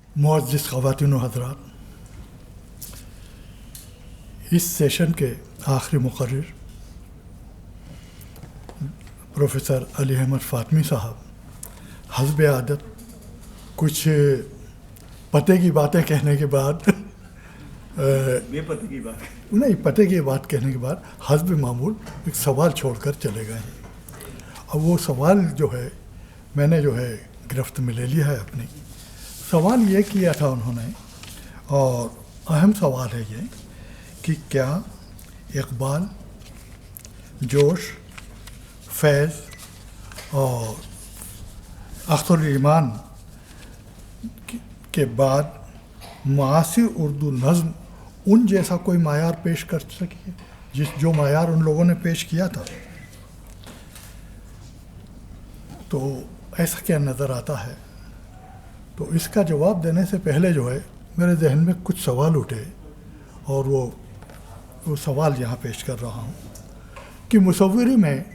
मुअज़्ज़िज़ ख़वातीन व हज़रात, इस सेशन के आखिरी मुक़र्रिर प्रोफेसर अली अहमद फ़ातमी साहब हस्ब आदत कुछ पते की बातें कहने के बाद बेपते की बात नहीं, पते की बात कहने के बाद हस्ब मामूल एक सवाल छोड़कर चले गए हैं। अब वो सवाल जो है मैंने जो है गिरफ्त में ले लिया है अपनी। सवाल ये किया था उन्होंने, और अहम सवाल है ये कि क्या इकबाल, जोश, फैज़ और अख्तरुल ईमान के बाद मुआसिर उर्दू नज़्म उन जैसा कोई मायार पेश कर सके जो मायार उन लोगों ने पेश किया था। तो ऐसा क्या नज़र आता है? तो इसका जवाब देने से पहले जो है मेरे जहन में कुछ सवाल उठे, और वो सवाल यहाँ पेश कर रहा हूँ कि मुसव्विरी में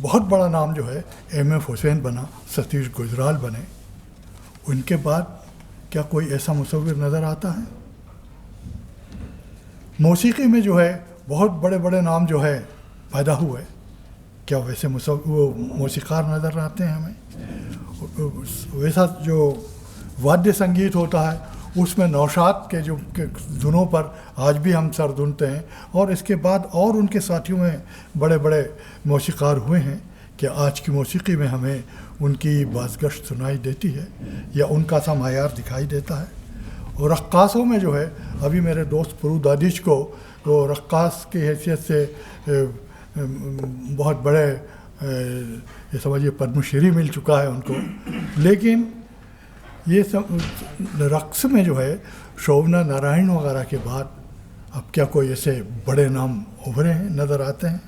बहुत बड़ा नाम जो है एम.एफ. हुसैन बना, सतीश गुजराल बने, उनके बाद क्या कोई ऐसा मुसव्विर नज़र आता है? मौसीकी में जो है बहुत बड़े बड़े नाम जो है पैदा हुए, क्या वैसे मौसीकार नज़र आते हैं हमें? वैसा जो वाद्य संगीत होता है उसमें नौशाद के जो धुनों पर आज भी हम सर धुनते हैं, और इसके बाद और उनके साथियों में बड़े बड़े मौसीकार हुए हैं, कि आज की मौसीकी में हमें उनकी बाज़गश्त सुनाई देती है या उनका सा मायार दिखाई देता है। और रक्कासों में जो है अभी मेरे दोस्त फरूद आदिश को वो रक्कास की हैसियत से बहुत बड़े ये समझिए पद्मश्री मिल चुका है उनको, लेकिन ये सब रक्स में जो है शोभना नारायण वगैरह के बाद अब क्या कोई ऐसे बड़े नाम उभरे हैं, नज़र आते हैं?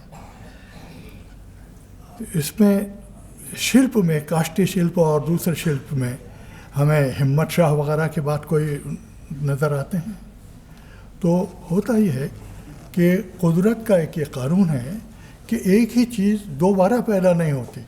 इसमें शिल्प में, काष्ठी शिल्प और दूसरे शिल्प में हमें हिम्मत शाह वगैरह के बाद कोई नज़र आते हैं? तो होता ही है कि कुदरत का एक ये कानून है कि एक ही चीज़ दोबारा पैदा नहीं होती,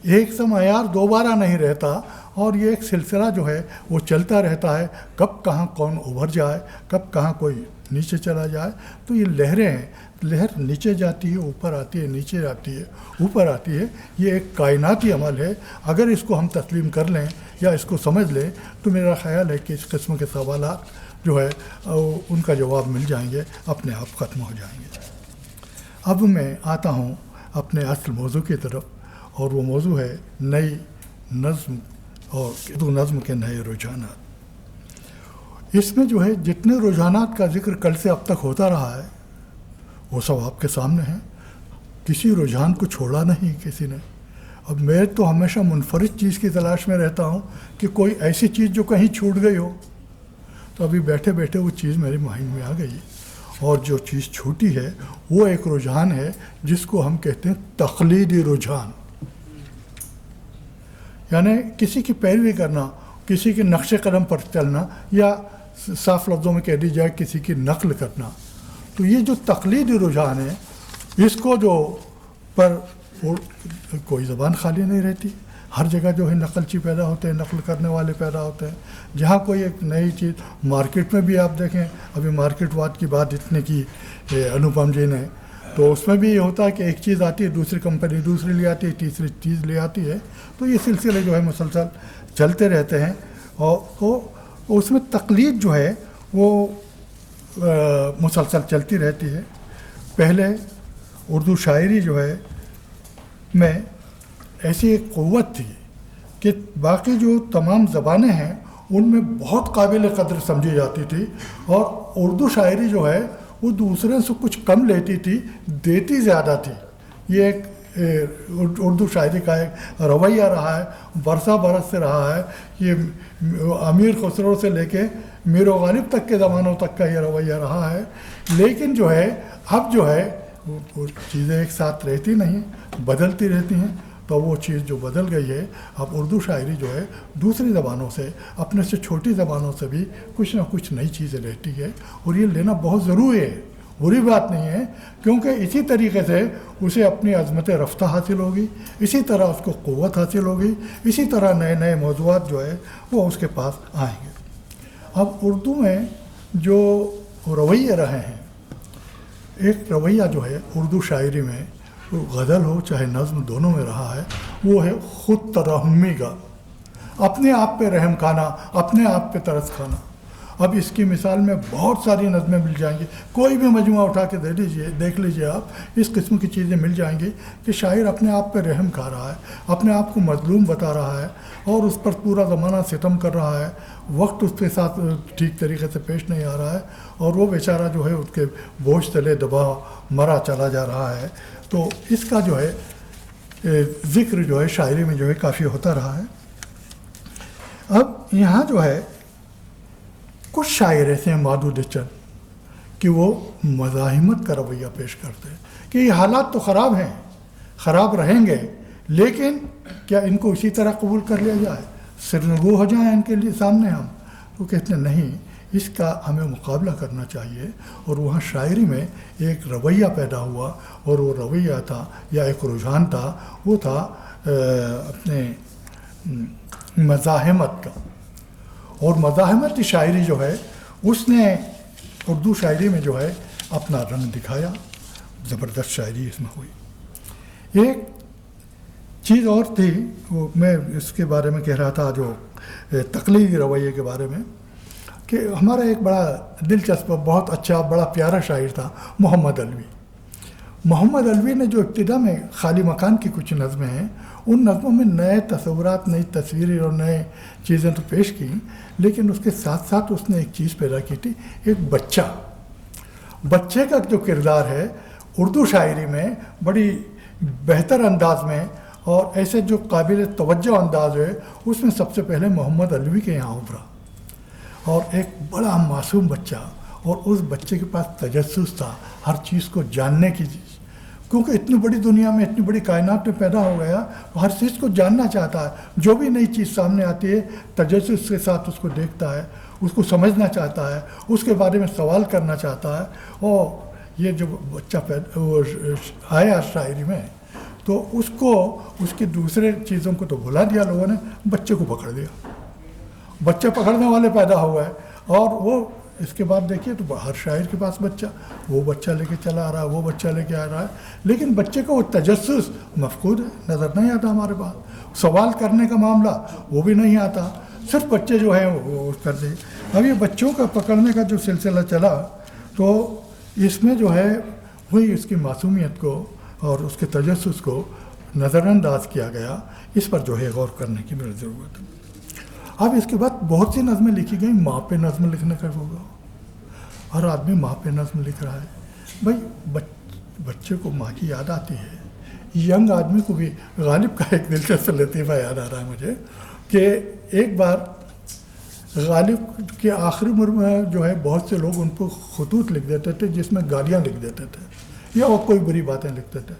एक सा मायार दोबारा नहीं रहता, और ये एक सिलसिला जो है वो चलता रहता है। कब कहाँ कौन उभर जाए, कब कहाँ कोई नीचे चला जाए। तो ये लहरें हैं, लहर नीचे जाती है, ऊपर आती है, नीचे जाती है, ऊपर आती है। ये एक कायनाती अमल है। अगर इसको हम तस्लीम कर लें या इसको समझ लें तो मेरा ख़्याल है कि इस किस्म के सवालात जो है उनका जवाब मिल जाएंगे, अपने आप ख़त्म हो जाएंगे। अब मैं आता हूँ अपने असल मौजू की तरफ, और वो मौजू है नई नज़्म और उर्दू नज़्म के नए रुझानात। इसमें जो है जितने रुझानात का जिक्र कल से अब तक होता रहा है वो सब आपके सामने हैं, किसी रुझान को छोड़ा नहीं किसी ने। अब मैं तो हमेशा मुनफरिद चीज़ की तलाश में रहता हूँ कि कोई ऐसी चीज़ जो कहीं छूट गई हो। तो अभी बैठे बैठे वो चीज़ मेरे माइंड में आ गई, और जो चीज़ छूटी है वो एक रुझान है जिसको हम कहते हैं तक़लीदी रुझान, यानी किसी की पैरवी करना, किसी के नक्शे कदम पर चलना, या साफ लफ्ज़ों में कह दी जाए किसी की नकल करना। तो ये जो तक़लीदी रुझान है, इसको जो पर कोई ज़बान खाली नहीं रहती। हर जगह जो है नकलची पैदा होते हैं, नकल करने वाले पैदा होते हैं। जहाँ कोई एक नई चीज़ मार्केट में भी आप देखें, अभी मार्केटवाद की बात इतने की अनुपम जी ने, तो उसमें भी ये होता है कि एक चीज़ आती है, दूसरी कंपनी दूसरी ले आती है, तीसरी चीज़ ले आती है। तो ये सिलसिले जो है मुसलसल चलते रहते हैं, और उसमें तक़लीद जो है वो मुसलसल चलती रहती है। पहले उर्दू शायरी जो है में ऐसी एक क़ुव्वत थी कि बाकी जो तमाम ज़बानें हैं उनमें बहुत काबिल क़द्र समझी जाती थी, और उर्दू शायरी जो है वो दूसरे से कुछ कम लेती थी, देती ज़्यादा थी। ये एक उर्दू शायरी का एक रवैया रहा है, बरसा बरस से रहा है। ये अमीर खुसरो से लेके मीर गालिब तक के ज़मानों तक का ये रवैया रहा है। लेकिन जो है अब जो है वो चीज़ें एक साथ रहती नहीं, बदलती रहती हैं। तो वो चीज़ जो बदल गई है, अब उर्दू शायरी जो है दूसरी ज़बानों से, अपने से छोटी ज़बानों से भी कुछ ना कुछ नई चीज़ें रहती है, और ये लेना बहुत ज़रूरी है। बुरी बात नहीं है, क्योंकि इसी तरीके से उसे अपनी अज़मत रफ्ता हासिल होगी, इसी तरह उसको क़ुव्वत हासिल होगी, इसी तरह नए नए मौज़ूआत जो है वो उसके पास आएंगे। अब उर्दू में जो रवैये रहे हैं, एक रवैया जो है उर्दू शायरी में, गज़ल हो चाहे नज़्म, दोनों में रहा है, वो है ख़ुद तरहमी का, अपने आप पे रहम खाना, अपने आप पे तरस खाना। अब इसकी मिसाल में बहुत सारी नज़में मिल जाएंगी, कोई भी मजमुआ उठा के देख लीजिए आप, इस किस्म की चीज़ें मिल जाएंगी कि शायर अपने आप पे रहम खा रहा है, अपने आप को मजलूम बता रहा है और उस पर पूरा ज़माना सितम कर रहा है, वक्त उसके साथ ठीक तरीके से पेश नहीं आ रहा है और वो बेचारा जो है उसके बोझ तले दबा मरा चला जा रहा है। तो इसका जो है ज़िक्र जो है शायरी में जो है काफ़ी होता रहा है। अब यहाँ जो है कुछ शायर ऐसे हैं मादूद चंद कि वो मज़ाहिमत का रवैया पेश करते हैं कि ये हालात तो ख़राब हैं, ख़राब रहेंगे, लेकिन क्या इनको इसी तरह कबूल कर लिया जाए, सिरनगू हो जाए इनके लिए सामने हम? तो कहते हैं नहीं, इसका हमें मुकाबला करना चाहिए। और वहाँ शायरी में एक रवैया पैदा हुआ और वो रवैया था या एक रुझान था, वो था अपने मज़ाहिमत का। और मज़ाहिमत की शायरी जो है उसने उर्दू शायरी में जो है अपना रंग दिखाया, ज़बरदस्त शायरी इसमें हुई। एक चीज़ और थी, वो मैं इसके बारे में कह रहा था, जो तक़लीदी रवैये के बारे में, कि हमारा एक बड़ा दिलचस्प, बहुत अच्छा, बड़ा प्यारा शायर था मोहम्मद अलवी। मोहम्मद अलवी ने जो इब्तिदा में खाली मकान की कुछ नज़में हैं, उन नज़मों में नए तस्वुरात, नई तस्वीरें और नए चीज़ें तो पेश की, लेकिन उसके साथ साथ उसने एक चीज़ पैदा की थी, एक बच्चे का जो किरदार है उर्दू शायरी में बड़ी बेहतर अंदाज में और ऐसे जो काबिल तवज्जो अंदाज है, उसमें सबसे पहले मोहम्मद अलवी के यहाँ उभरा। और एक बड़ा मासूम बच्चा, और उस बच्चे के पास तजस्सुस था हर चीज़ को जानने की, क्योंकि इतनी बड़ी दुनिया में, इतनी बड़ी कायनात में पैदा हो गया, हर चीज़ को जानना चाहता है। जो भी नई चीज़ सामने आती है तजस्सुस के साथ उसको देखता है, उसको समझना चाहता है, उसके बारे में सवाल करना चाहता है। और ये जो बच्चा आया शायरी में, तो उसको उसकी दूसरे चीज़ों को तो भुला दिया लोगों ने, बच्चे को पकड़ लिया। बच्चे पकड़ने वाले पैदा हुआ है। और वो इसके बाद देखिए तो हर शायर के पास बच्चा, वो बच्चा लेके चला आ रहा है, वो बच्चा लेके आ रहा है, लेकिन बच्चे को वो तजस्सुस मफकूद है, नज़र नहीं आता हमारे पास। सवाल करने का मामला वो भी नहीं आता, सिर्फ बच्चे जो है वो कर दे। अब ये बच्चों का पकड़ने का जो सिलसिला चला, तो इसमें जो है वही इसकी मासूमियत को और उसके तजस्सुस को नज़रअंदाज किया गया। इस पर जो है गौर करने की मेरी ज़रूरत है। अब इसके बाद बहुत सी नज़में लिखी गई, माँ पे नज़म लिखने का होगा, हर आदमी माँ पे नज़म लिख रहा है। भाई बच्चे को माँ की याद आती है, यंग आदमी को भी। गालिब का एक दिलचस्प लतीफ़ा याद आ रहा है मुझे कि एक बार गालिब के आखिरी उम्र में जो है बहुत से लोग उन पर खतूत लिख देते थे जिसमें गालियाँ लिख देते थे या और कोई बुरी बातें लिखते थे।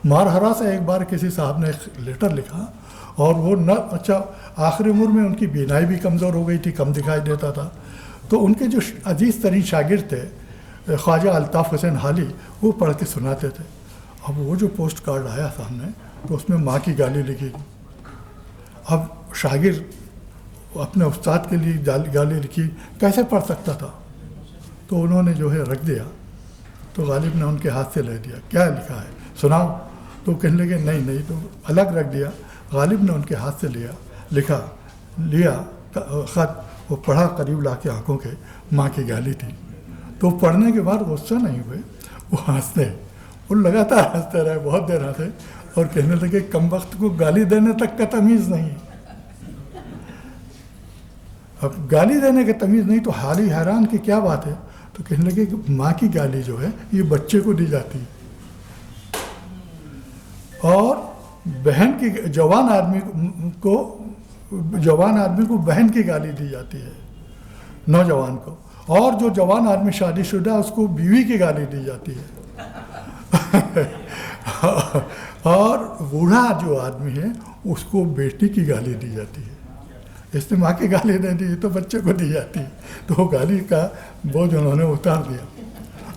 मारहरा से एक बार किसी साहब ने एक लेटर लिखा, और वो न अच्छा आखिरी उम्र में उनकी बीनाई भी कमज़ोर हो गई थी, कम दिखाई देता था। तो उनके जो अजीज़ तरीन शागिर्द थे ख्वाजा अल्ताफ़ हुसैन हाली, वो पढ़ के सुनाते थे। अब वो जो पोस्ट कार्ड आया सामने, तो उसमें माँ की गाली लिखी। अब शागिर्द अपने उस्ताद के लिए गाली लिखी, कैसे पढ़ सकता था? तो उन्होंने जो है रख दिया, तो गालिब ने उनके हाथ से ले दिया, क्या लिखा है सुनाओ? तो कहने लगे नहीं, तो अलग रख दिया। गालिब ने उनके हाथ से लिया ख़त, वो पढ़ा, करीब ला के आँखों के, माँ की गाली थी। तो पढ़ने के बाद गुस्सा नहीं हुए, वो हंसते, वो लगातार हंसते रहे, बहुत देर हंसे और कहने लगे कम वक्त को गाली देने तक का तमीज़ नहीं। अब गाली देने का तमीज़ नहीं तो हाल ही हैरान कि क्या बात है। तो कहने लगे कि माँ की गाली जो है ये बच्चे को दी जाती है, और बहन की जवान आदमी को बहन की गाली दी जाती है, नौजवान को, और जो जवान आदमी शादीशुदा उसको बीवी की गाली दी जाती है। और बूढ़ा जो आदमी है उसको बेटी की गाली दी जाती है। इसने माँ की गाली नहीं दी तो बच्चे को दी जाती है। तो वो गाली का बोझ उन्होंने उतार दिया।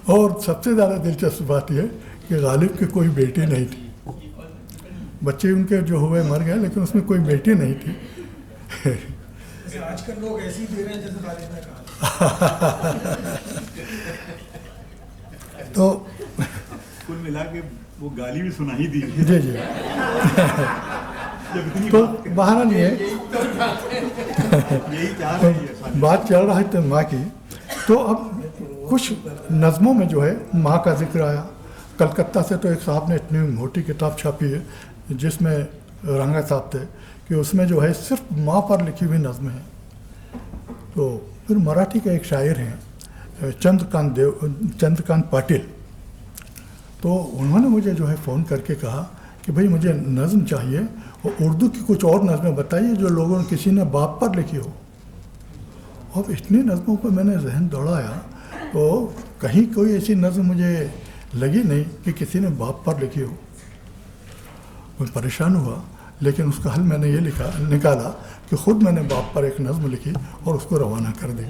اور سب سے زیادہ دلچسپ بات یہ کہ غالب کی کوئی بیٹی نہیں تھی. بچے ان کے جو ہوئے مر گئے لیکن اس میں کوئی بیٹی نہیں تھی. آج کل لوگ ایسے ہی دے رہے ہیں جیسے غالب نے کہا. تو کل ملا کے وہ گالی بھی سنا ہی دی. جی جی. تو بہرحال یہ بات چل رہا ہے ماں کی. تو اب کچھ نظموں میں جو ہے ماں کا ذکر آیا. کلکتہ سے تو ایک صاحب نے اتنی موٹی کتاب چھاپی ہے جس میں رنگا صاحب تھے کہ اس میں جو ہے صرف ماں پر لکھی ہوئی نظمیں ہیں. تو پھر مراٹھی کا ایک شاعر ہیں چندرکانت پاٹل. تو انہوں نے مجھے جو ہے فون کر کے کہا کہ بھئی مجھے نظم چاہیے اور اردو کی کچھ اور نظمیں بتائیے جو لوگوں نے کسی نے باپ پر لکھی ہو. اب اتنی نظموں کو میں نے ذہن دوڑایا تو کہیں کوئی ایسی نظم مجھے لگی نہیں کہ کسی نے باپ پر لکھی ہو. میں پریشان ہوا لیکن اس کا حل میں نے یہ نکالا کہ خود میں نے باپ پر ایک نظم لکھی اور اس کو روانہ کر دی.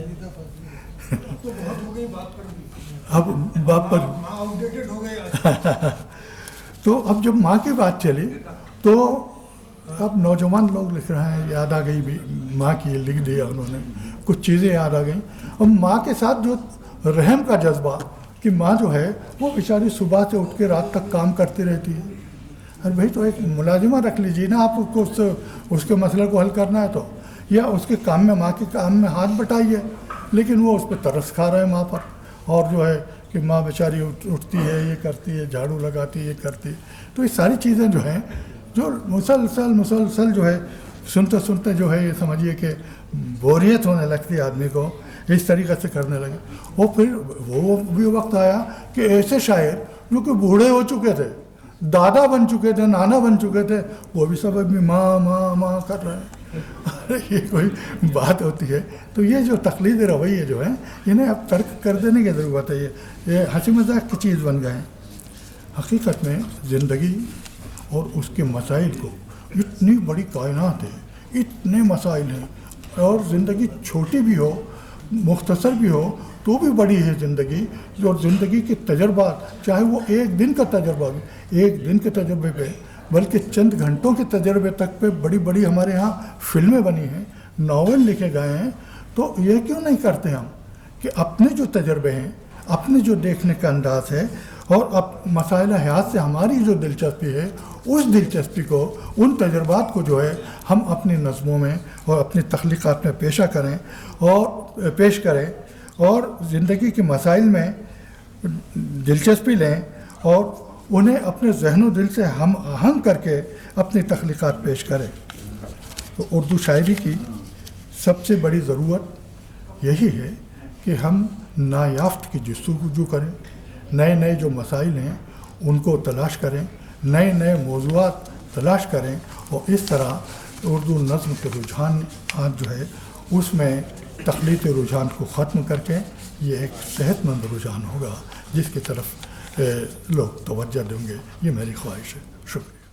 اب باپ پر تو اب جب ماں کی بات چلی تو اب نوجوان لوگ لکھ رہے ہیں یاد آ گئی بھی ماں کی لکھ دیا انہوں نے. کچھ چیزیں یاد آ گئیں. اور ماں کے ساتھ جو رحم کا جذبہ کہ ماں جو ہے وہ بیچاری صبح سے اٹھ کے رات تک کام کرتی رہتی ہے. ارے بھائی تو ایک ملازمہ رکھ لیجیے نا آپ کو اس کے مسئلے کو حل کرنا ہے تو, یا اس کے کام میں ماں کے کام میں ہاتھ بٹائیے. لیکن وہ اس پہ ترس کھا رہے ہیں ماں پر. اور جو ہے کہ ماں بیچاری اٹھتی ہے یہ کرتی ہے جھاڑو لگاتی ہے یہ کرتی ہے. تو یہ ساری چیزیں جو ہیں جو مسلسل جو ہے سنتے سنتے جو ہے یہ سمجھیے کہ بوریت ہونے لگتی ہے آدمی کو. اس طریقے سے کرنے لگے. اور پھر وہ بھی وقت آیا کہ ایسے شاعر جو کہ بوڑھے ہو چکے تھے, دادا بن چکے تھے, نانا بن چکے تھے, وہ بھی سب ابھی ماں ماں ماں کر رہے ہیں. یہ کوئی بات ہوتی ہے؟ تو یہ جو تقلید رویے جو ہیں انہیں اب ترک کر دینے کی ضرورت ہے. یہ ہنسی مذاق کی چیز بن گئے ہیں. حقیقت میں زندگی اور اس کے مسائل کو, اتنی بڑی کائنات ہے, اتنے مسائل ہیں, اور زندگی چھوٹی بھی ہو مختصر بھی ہو تو بھی بڑی ہے زندگی. اور زندگی کے تجربات چاہے وہ ایک دن کا تجربہ بھی, ایک دن کے تجربے پہ بلکہ چند گھنٹوں کے تجربے تک پہ بڑی بڑی ہمارے ہاں فلمیں بنی ہیں, ناول لکھے گئے ہیں. تو یہ کیوں نہیں کرتے ہم کہ اپنے جو تجربے ہیں, اپنے جو دیکھنے کا انداز ہے اور اب مسائل حیات سے ہماری جو دلچسپی ہے اس دلچسپی کو, ان تجربات کو جو ہے ہم اپنی نظموں میں اور اپنی تخلیقات میں پیش کریں اور زندگی کے مسائل میں دلچسپی لیں اور انہیں اپنے ذہن و دل سے ہم آہنگ کر کے اپنی تخلیقات پیش کریں. تو اردو شاعری کی سب سے بڑی ضرورت یہی ہے کہ ہم نایافت کی جستجو کریں, نئے جو مسائل ہیں ان کو تلاش کریں, نئے موضوعات تلاش کریں, اور اس طرح اردو نظم کے رجحان آج جو ہے اس میں تخلیقی رجحان کو ختم کر کے یہ ایک صحت مند رجحان ہوگا جس کی طرف لوگ توجہ دیں گے. یہ میری خواہش ہے. شکریہ.